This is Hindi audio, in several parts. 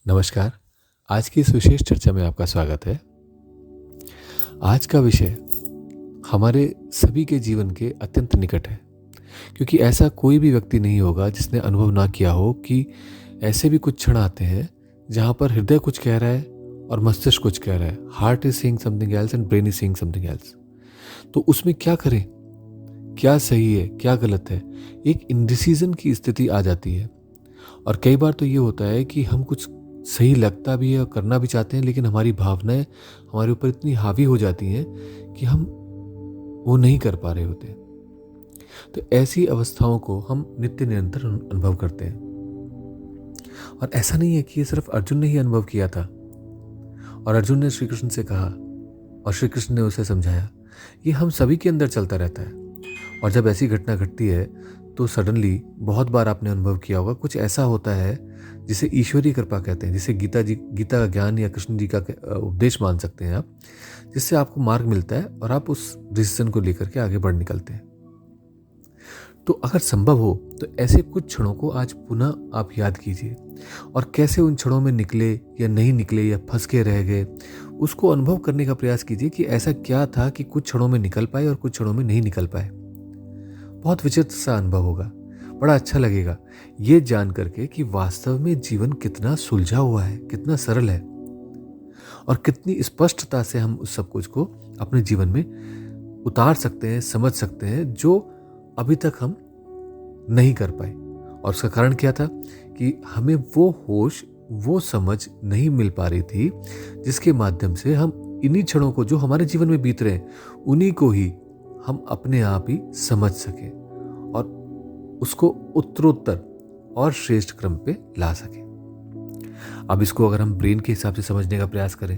नमस्कार। आज की इस विशेष चर्चा में आपका स्वागत है। आज का विषय हमारे सभी के जीवन के अत्यंत निकट है, क्योंकि ऐसा कोई भी व्यक्ति नहीं होगा जिसने अनुभव ना किया हो कि ऐसे भी कुछ क्षण आते हैं जहाँ पर हृदय कुछ कह रहा है और मस्तिष्क कुछ कह रहा है। Heart is saying something else and brain is saying something else. तो उसमें क्या करें, क्या सही है, क्या गलत है, एक इनडिसीजन की स्थिति आ जाती है। और कई बार तो ये होता है कि हम कुछ सही लगता भी है और करना भी चाहते हैं, लेकिन हमारी भावनाएं हमारे ऊपर इतनी हावी हो जाती हैं कि हम वो नहीं कर पा रहे होते। तो ऐसी अवस्थाओं को हम नित्य निरंतर अनुभव करते हैं। और ऐसा नहीं है कि ये सिर्फ अर्जुन ने ही अनुभव किया था और अर्जुन ने श्री कृष्ण से कहा और श्री कृष्ण ने उसे समझाया। ये हम सभी के अंदर चलता रहता है। और जब ऐसी घटना घटती है तो सडनली बहुत बार आपने अनुभव किया होगा, कुछ ऐसा होता है जिसे ईश्वरीय कृपा कहते हैं, जिसे गीता का ज्ञान या कृष्ण जी का उपदेश मान सकते हैं आप, जिससे आपको मार्ग मिलता है और आप उस डिसीजन को लेकर के आगे बढ़ निकलते हैं। तो अगर संभव हो तो ऐसे कुछ क्षणों को आज पुनः आप याद कीजिए और कैसे उन क्षणों में निकले या नहीं निकले या फंस के रह गए, उसको अनुभव करने का प्रयास कीजिए कि ऐसा क्या था कि कुछ क्षणों में निकल पाए और कुछ क्षणों में नहीं निकल पाए। बहुत विचित्र सा अनुभव होगा, बड़ा अच्छा लगेगा ये जान करके कि वास्तव में जीवन कितना सुलझा हुआ है, कितना सरल है और कितनी स्पष्टता से हम उस सब कुछ को अपने जीवन में उतार सकते हैं, समझ सकते हैं, जो अभी तक हम नहीं कर पाए। और उसका कारण क्या था कि हमें वो होश, वो समझ नहीं मिल पा रही थी जिसके माध्यम से हम इन्हीं क्षणों को जो हमारे जीवन में बीत रहे हैं उन्हीं को ही हम अपने आप ही समझ सकें और उसको उत्तरोत्तर और श्रेष्ठ क्रम पे ला सकें। अब इसको अगर हम ब्रेन के हिसाब से समझने का प्रयास करें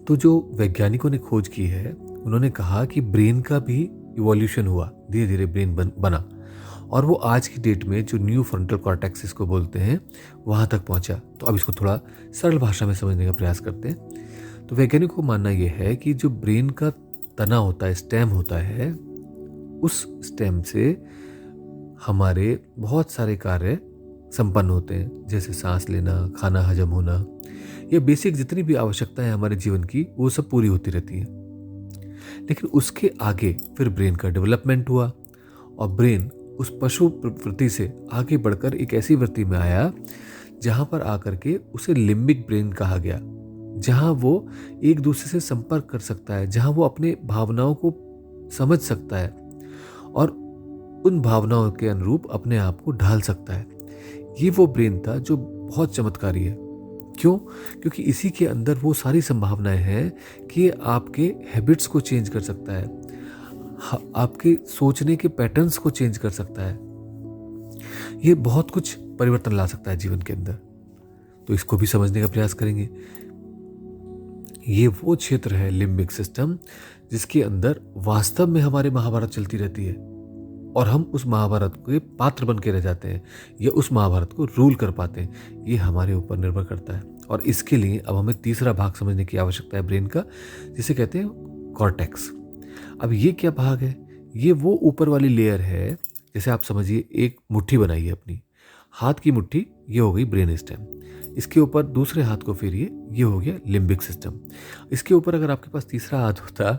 तो जो वैज्ञानिकों ने खोज की है, उन्होंने कहा कि ब्रेन का भी इवोल्यूशन हुआ, धीरे धीरे ब्रेन बना और वो आज की डेट में जो न्यू फ्रंटल कॉर्टेक्स इसको बोलते हैं वहाँ तक पहुँचा। तो अब इसको थोड़ा सरल भाषा में समझने का प्रयास करते हैं। तो वैज्ञानिकों को मानना यह है कि जो ब्रेन का तना होता है, स्टेम होता है, उस स्टेम से हमारे बहुत सारे कार्य संपन्न होते हैं, जैसे सांस लेना, खाना हजम होना, ये बेसिक जितनी भी आवश्यकताएं हमारे जीवन की वो सब पूरी होती रहती हैं। लेकिन उसके आगे फिर ब्रेन का डेवलपमेंट हुआ और ब्रेन उस पशु प्रवृत्ति से आगे बढ़कर एक ऐसी वृत्ति में आया जहां पर आकर के उसे लिम्बिक ब्रेन कहा गया, जहां वो एक दूसरे से संपर्क कर सकता है, जहां वो अपने भावनाओं को समझ सकता है और उन भावनाओं के अनुरूप अपने आप को ढाल सकता है। ये वो ब्रेन था जो बहुत चमत्कारी है। क्यों? क्योंकि इसी के अंदर वो सारी संभावनाएं हैं कि आपके हैबिट्स को चेंज कर सकता है, आपके सोचने के पैटर्न्स को चेंज कर सकता है, ये बहुत कुछ परिवर्तन ला सकता है जीवन के अंदर। तो इसको भी समझने का प्रयास करेंगे। ये वो क्षेत्र है लिम्बिक सिस्टम जिसके अंदर वास्तव में हमारे महाभारत चलती रहती है और हम उस महाभारत के पात्र बन के रह जाते हैं या उस महाभारत को रूल कर पाते हैं। ये हमारे ऊपर निर्भर करता है और इसके लिए अब हमें तीसरा भाग समझने की आवश्यकता है ब्रेन का, जिसे कहते हैं कॉर्टेक्स। अब ये क्या भाग है? ये वो ऊपर वाली लेयर है, जैसे आप समझिए एक मुट्ठी बनाइए अपनी, हाथ की मुट्ठी, ये हो गई ब्रेन स्टेम। इसके ऊपर दूसरे हाथ को फेरिए, ये हो गया लिम्बिक सिस्टम। इसके ऊपर अगर आपके पास तीसरा हाथ होता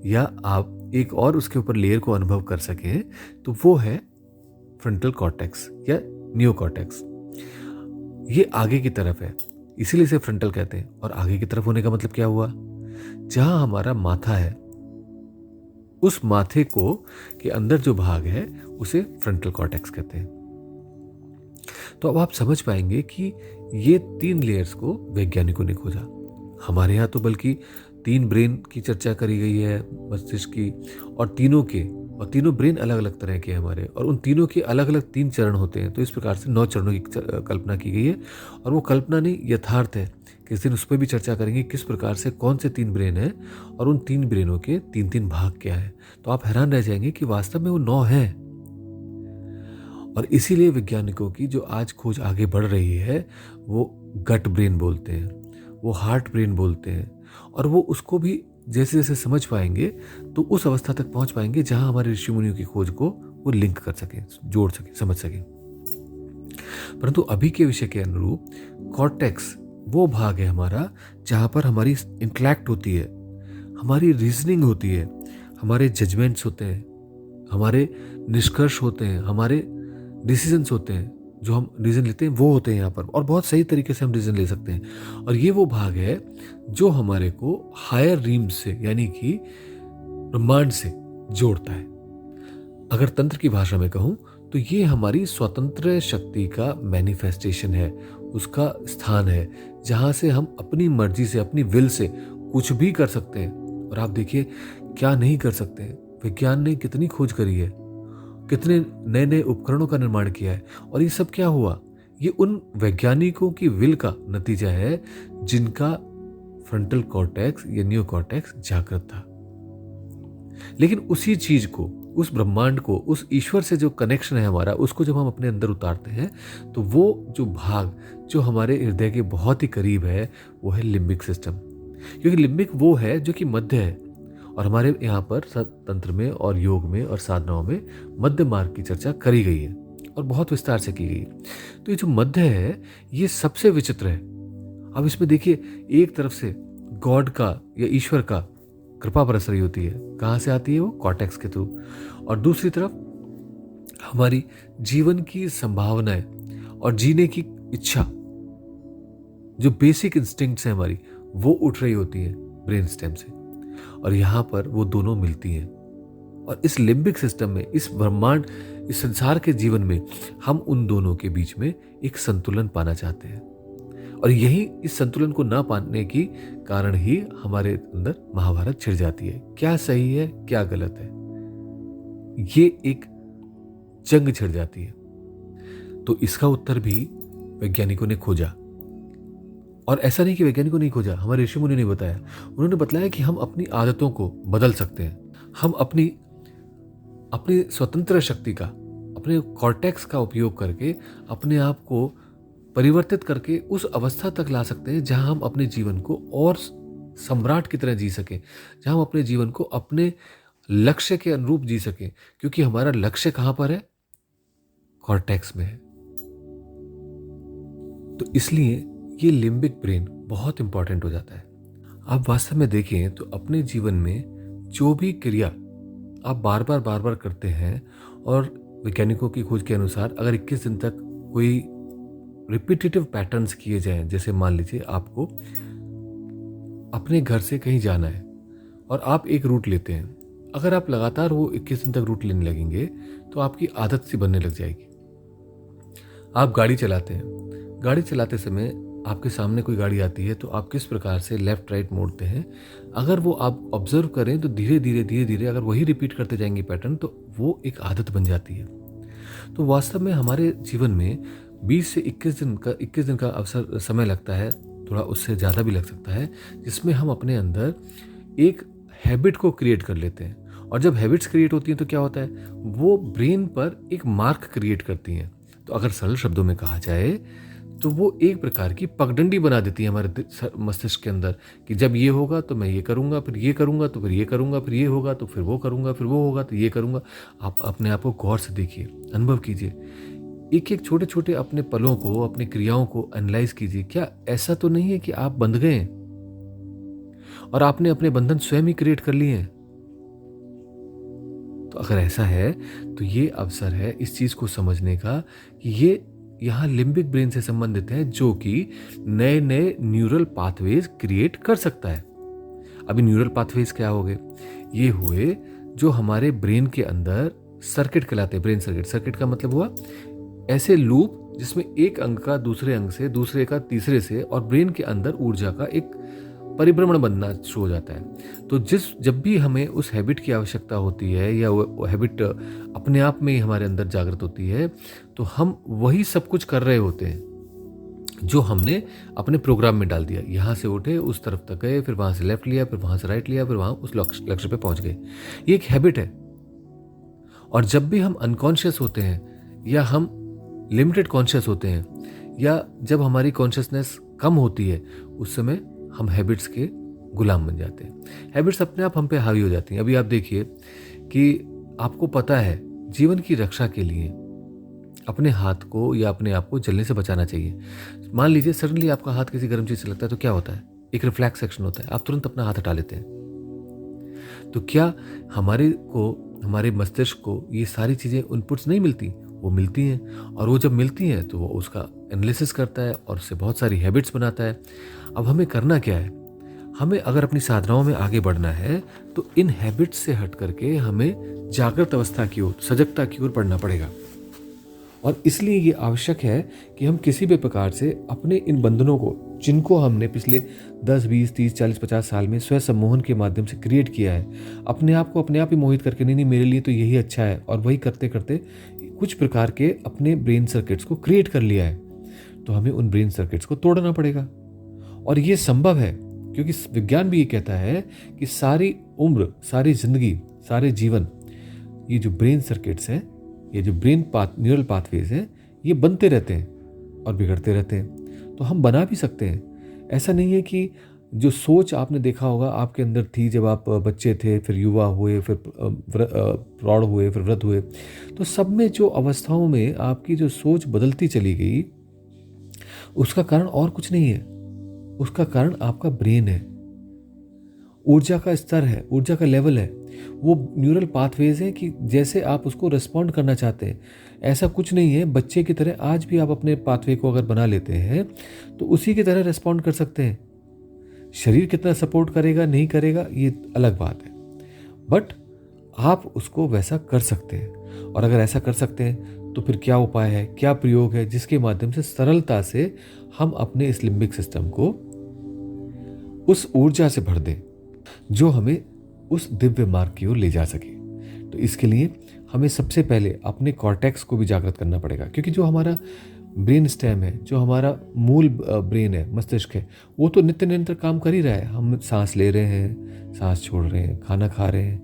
या आप एक और उसके ऊपर लेयर को अनुभव कर सकें तो वो है फ्रंटल कॉर्टेक्स या न्यू कॉर्टेक्स। ये आगे की तरफ है, इसीलिए इसे फ्रंटल कहते हैं। और आगे की तरफ होने का मतलब क्या हुआ? जहां हमारा माथा है, उस माथे को के अंदर जो भाग है उसे फ्रंटल कॉर्टेक्स कहते हैं। तो अब आप समझ पाएंगे कि ये 3 लेयर्स को वैज्ञानिकों ने खोजा। हमारे यहाँ तो बल्कि 3 ब्रेन की चर्चा करी गई है, मस्तिष्क की, और तीनों ब्रेन अलग अलग तरह के हमारे, और उन तीनों के अलग अलग 3 चरण होते हैं। तो इस प्रकार से 9 चरणों की कल्पना की गई है और वो कल्पना नहीं, यथार्थ है। किस दिन उस पर भी चर्चा करेंगे किस प्रकार से कौन से 3 ब्रेन हैं और उन 3 ब्रेनों के 3-3 भाग क्या है। तो आप हैरान रह जाएंगे कि वास्तव में वो 9 हैं। और इसीलिए वैज्ञानिकों की जो आज खोज आगे बढ़ रही है वो गट ब्रेन बोलते हैं, वो हार्ट ब्रेन बोलते हैं, और वो उसको भी जैसे जैसे समझ पाएंगे तो उस अवस्था तक पहुंच पाएंगे जहां हमारे ऋषि मुनियों की खोज को वो लिंक कर सकें, जोड़ सकें, समझ सकें। परंतु अभी के विषय के अनुरूप कॉर्टेक्स वो भाग है हमारा जहाँ पर हमारी इंटेलेक्ट होती है, हमारी रीजनिंग होती है, हमारे जजमेंट्स होते हैं, हमारे निष्कर्ष होते हैं, हमारे डिसीजंस होते हैं, जो हम डिसीजन लेते हैं वो होते हैं यहाँ पर, और बहुत सही तरीके से हम डिसीजन ले सकते हैं। और ये वो भाग है जो हमारे को हायर रीम से यानी कि ब्रह्मांड से जोड़ता है। अगर तंत्र की भाषा में कहूँ तो ये हमारी स्वतंत्र शक्ति का मैनिफेस्टेशन है, उसका स्थान है जहाँ से हम अपनी मर्जी से, अपनी विल से कुछ भी कर सकते हैं। और आप देखिए क्या नहीं कर सकते हैं। विज्ञान ने कितनी खोज करी है, कितने नए नए उपकरणों का निर्माण किया है, और ये सब क्या हुआ, ये उन वैज्ञानिकों की विल का नतीजा है जिनका फ्रंटल कॉर्टेक्स या नियो कॉर्टेक्स जागृत था। लेकिन उसी चीज को, उस ब्रह्मांड को, उस ईश्वर से जो कनेक्शन है हमारा, उसको जब हम अपने अंदर उतारते हैं तो वो जो भाग जो हमारे हृदय के बहुत ही करीब है वो है लिम्बिक सिस्टम। क्योंकि लिम्बिक वो है जो कि मध्य है, और हमारे यहाँ पर तंत्र में और योग में और साधनाओं में मध्य मार्ग की चर्चा करी गई है और बहुत विस्तार से की गई है। तो ये जो मध्य है ये सबसे विचित्र है। अब इसमें देखिए, एक तरफ से गॉड का या ईश्वर का कृपा बरस रही होती है, कहाँ से आती है वो, कॉर्टेक्स के थ्रू, और दूसरी तरफ हमारी जीवन की संभावनाएं और जीने की इच्छा, जो बेसिक इंस्टिंक्ट्स हैं हमारी, वो उठ रही होती है ब्रेन स्टेम से, और यहाँ पर वो दोनों मिलती हैं। और इस लिम्बिक सिस्टम में, इस ब्रह्मांड, इस संसार के जीवन में हम उन दोनों के बीच में एक संतुलन पाना चाहते हैं, और यही इस संतुलन को ना पाने की कारण ही हमारे अंदर महाभारत छिड़ जाती है। क्या सही है क्या गलत है, ये एक जंग छिड़ जाती है। तो इसका उत्तर भी वैज्ञानिकों ने खोजा, और ऐसा नहीं कि वैज्ञानिकों ने खोजा, हमारे ऋषि मुनि ने बताया। उन्होंने बताया कि हम अपनी आदतों को बदल सकते हैं, हम अपनी स्वतंत्र शक्ति का, अपने कॉर्टेक्स का उपयोग करके अपने आप को परिवर्तित करके उस अवस्था तक ला सकते हैं जहां हम अपने जीवन को और सम्राट की तरह जी सकें, जहां हम अपने जीवन को अपने लक्ष्य के अनुरूप जी सकें। क्योंकि हमारा लक्ष्य कहां पर है, कॉर्टेक्स में है। तो इसलिए ये लिम्बिक ब्रेन बहुत इंपॉर्टेंट हो जाता है। आप वास्तव में देखें तो अपने जीवन में जो भी क्रिया आप बार बार करते हैं, और वैज्ञानिकों की खोज के अनुसार अगर 21 दिन तक कोई रिपीटेटिव पैटर्न्स किए जाएं, जैसे मान लीजिए आपको अपने घर से कहीं जाना है और आप एक रूट लेते हैं, अगर आप लगातार वो 21 दिन तक रूट लेने लगेंगे तो आपकी आदत सी बनने लग जाएगी। आप गाड़ी चलाते हैं, गाड़ी चलाते समय आपके सामने कोई गाड़ी आती है तो आप किस प्रकार से लेफ्ट राइट मोड़ते हैं, अगर वो आप ऑब्जर्व करें तो धीरे धीरे अगर वही रिपीट करते जाएंगे पैटर्न, तो वो एक आदत बन जाती है। तो वास्तव में हमारे जीवन में 20 से 21 दिन का अवसर समय लगता है, थोड़ा उससे ज़्यादा भी लग सकता है, जिसमें हम अपने अंदर एक हैबिट को क्रिएट कर लेते हैं। और जब हैबिट्स क्रिएट होती हैं तो क्या होता है, वो ब्रेन पर एक मार्क क्रिएट करती हैं। तो अगर सरल शब्दों में कहा जाए तो वो एक प्रकार की पगडंडी बना देती है हमारे मस्तिष्क के अंदर, कि जब ये होगा तो मैं ये करूँगा, फिर ये करूँगा तो फिर ये करूँगा, फिर ये होगा तो फिर वो करूँगा, फिर वो होगा तो ये करूँगा। आप अपने आप को गौर से देखिए, अनुभव कीजिए, एक एक छोटे छोटे अपने पलों को, अपनी क्रियाओं को एनालाइज कीजिए। क्या ऐसा तो नहीं है कि आप बंध गए हैं और आपने अपने बंधन स्वयं ही क्रिएट कर लिए हैं? तो अगर ऐसा है तो ये अवसर है इस चीज को समझने का कि ये यहाँ लिम्बिक ब्रेन से संबंधित है, जो कि नए नए न्यूरल पाथवेज क्रिएट कर सकता है। अभी न्यूरल पाथवेज क्या हो गए? ये हुए जो हमारे ब्रेन के अंदर सर्किट कहलाते हैं। ब्रेन सर्किट, सर्किट का मतलब हुआ ऐसे लूप जिसमें एक अंग का दूसरे अंग से, दूसरे का तीसरे से, और ब्रेन के अंदर ऊर्जा का एक परिभ्रमण बनना शुरू हो जाता है। तो जब भी हमें उस हैबिट की आवश्यकता होती है या वो हैबिट अपने आप में ही हमारे अंदर जागृत होती है, तो हम वही सब कुछ कर रहे होते हैं जो हमने अपने प्रोग्राम में डाल दिया। यहाँ से उठे, उस तरफ तक गए, फिर वहाँ से लेफ्ट लिया, फिर वहाँ से राइट लिया, फिर वहाँ उस लक्ष्य पे पहुँच गए। ये एक हैबिट है। और जब भी हम अनकॉन्शियस होते हैं या हम लिमिटेड कॉन्शियस होते हैं, या जब हमारी कॉन्शियसनेस कम होती है, उस समय हम हैबिट्स के गुलाम बन जाते हैं। हैबिट्स अपने आप हम पे हावी हो जाती हैं। अभी आप देखिए कि आपको पता है जीवन की रक्षा के लिए अपने हाथ को या अपने आप को जलने से बचाना चाहिए। मान लीजिए सडनली आपका हाथ किसी गर्म चीज से लगता है तो क्या होता है, एक रिफ्लेक्स एक्शन होता है, आप तुरंत अपना हाथ हटा लेते हैं। तो क्या हमारे मस्तिष्क को ये सारी चीजें इनपुट्स नहीं मिलती? वो मिलती हैं, और वो जब मिलती हैं तो वो उसका एनालिसिस करता है और उससे बहुत सारी हैबिट्स बनाता है। अब हमें करना क्या है, हमें अगर अपनी साधनाओं में आगे बढ़ना है तो इन हैबिट्स से हट करके हमें जागृत अवस्था की ओर, सजगता की ओर बढ़ना पड़ेगा। और इसलिए ये आवश्यक है कि हम किसी भी प्रकार से अपने इन बंधनों को, जिनको हमने पिछले 10, 20, 30, 40, 50 साल में स्व सम्मोहन के माध्यम से क्रिएट किया है, अपने आप को अपने आप ही मोहित करके, नहीं नहीं मेरे लिए तो यही अच्छा है, और वही करते करते कुछ प्रकार के अपने ब्रेन सर्किट्स को क्रिएट कर लिया है, तो हमें उन ब्रेन सर्किट्स को तोड़ना पड़ेगा। और ये संभव है क्योंकि विज्ञान भी ये कहता है कि सारी उम्र, सारी जिंदगी, सारे जीवन ये जो ब्रेन सर्किट्स हैं, ये जो न्यूरल पाथवेज हैं, ये बनते रहते हैं और बिगड़ते रहते हैं। तो हम बना भी सकते हैं। ऐसा नहीं है कि जो सोच आपने देखा होगा आपके अंदर थी जब आप बच्चे थे, फिर युवा हुए, फिर प्रौढ़ हुए, फिर वृद्ध हुए, तो सब में जो अवस्थाओं में आपकी जो सोच बदलती चली गई, उसका कारण और कुछ नहीं है, उसका कारण आपका ब्रेन है, ऊर्जा का स्तर है, ऊर्जा का लेवल है। वो न्यूरल पाथवेज हैं कि जैसे आप उसको रिस्पॉन्ड करना चाहते हैं। ऐसा कुछ नहीं है, बच्चे की तरह आज भी आप अपने पाथवे को अगर बना लेते हैं तो उसी की तरह रिस्पॉन्ड कर सकते हैं। शरीर कितना सपोर्ट करेगा नहीं करेगा ये अलग बात है, बट आप उसको वैसा कर सकते हैं। और अगर ऐसा कर सकते हैं तो फिर क्या उपाय है, क्या प्रयोग है जिसके माध्यम से सरलता से हम अपने इस लिम्बिक सिस्टम को उस ऊर्जा से भर दें जो हमें उस दिव्य मार्ग की ओर ले जा सके। तो इसके लिए हमें सबसे पहले अपने कॉर्टेक्स को भी जागृत करना पड़ेगा, क्योंकि जो हमारा ब्रेन स्टेम है, जो हमारा मूल ब्रेन है, मस्तिष्क है, वो तो नित्य निरंतर काम कर ही रहा है। हम सांस ले रहे हैं, सांस छोड़ रहे हैं, खाना खा रहे हैं,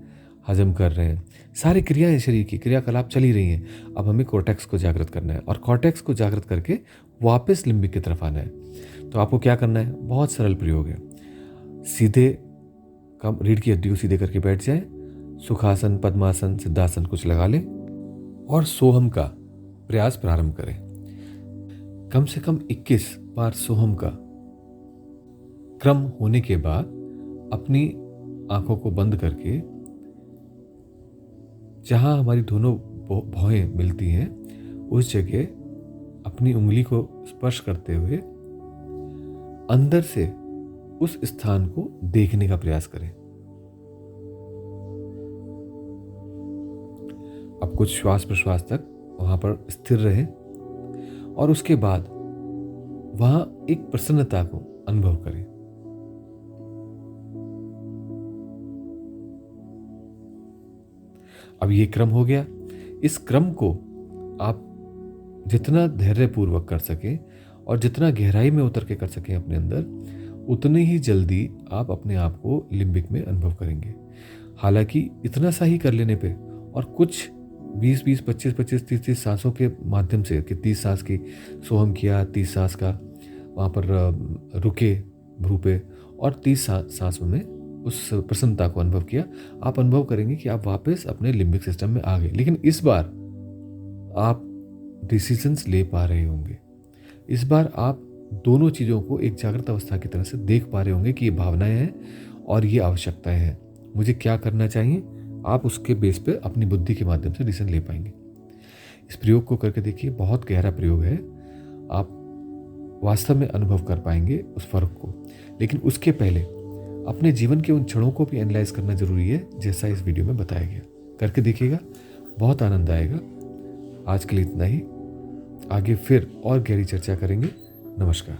हजम कर रहे हैं, सारी क्रियाएं, शरीर की क्रियाकलाप चल ही रही हैं। अब हमें कॉर्टेक्स को जागृत करना है, और कॉर्टेक्स को जागृत करके वापस लिम्बिक की तरफ आना है। तो आपको क्या करना है, बहुत सरल प्रयोग है। सीधे रीढ़ की हड्डी को सीधे करके बैठ जाए, सुखासन, पद्मासन, सिद्धासन कुछ लगा लें और सोहम का प्रयास प्रारंभ करें। कम से कम 21 बार सोहम का क्रम होने के बाद अपनी आंखों को बंद करके, जहां हमारी दोनों भौहें मिलती हैं उस जगह अपनी उंगली को स्पर्श करते हुए अंदर से उस स्थान को देखने का प्रयास करें। अब कुछ श्वास प्रश्वास तक वहां पर स्थिर रहें और उसके बाद वहां एक प्रसन्नता को अनुभव करें। अब ये क्रम हो गया। इस क्रम को आप जितना धैर्यपूर्वक कर सकें और जितना गहराई में उतर के कर सकें अपने अंदर, उतने ही जल्दी आप अपने आप को लिम्बिक में अनुभव करेंगे। हालांकि इतना सा ही कर लेने पे और कुछ 20-20, 25-25, 30-30 सांसों के माध्यम से, कि 30 सांस की सोहम किया, 30 सांस का वहाँ पर रुके भ्रू पे, और 30 सांसों में उस प्रसन्नता को अनुभव किया, आप अनुभव करेंगे कि आप वापस अपने लिम्बिक सिस्टम में आ गए। लेकिन इस बार आप डिसीजंस ले पा रहे होंगे। इस बार आप दोनों चीज़ों को एक जागृत अवस्था की तरह से देख पा रहे होंगे कि ये भावनाएं हैं और ये आवश्यकताएं हैं, मुझे क्या करना चाहिए। आप उसके बेस पे अपनी बुद्धि के माध्यम से डिसीजन ले पाएंगे। इस प्रयोग को करके देखिए, बहुत गहरा प्रयोग है, आप वास्तव में अनुभव कर पाएंगे उस फर्क को। लेकिन उसके पहले अपने जीवन के उन क्षणों को भी एनालाइज करना जरूरी है, जैसा इस वीडियो में बताया गया। करके देखिएगा, बहुत आनंद आएगा। आज के लिए इतना ही, आगे फिर और गहरी चर्चा करेंगे। नमस्कार।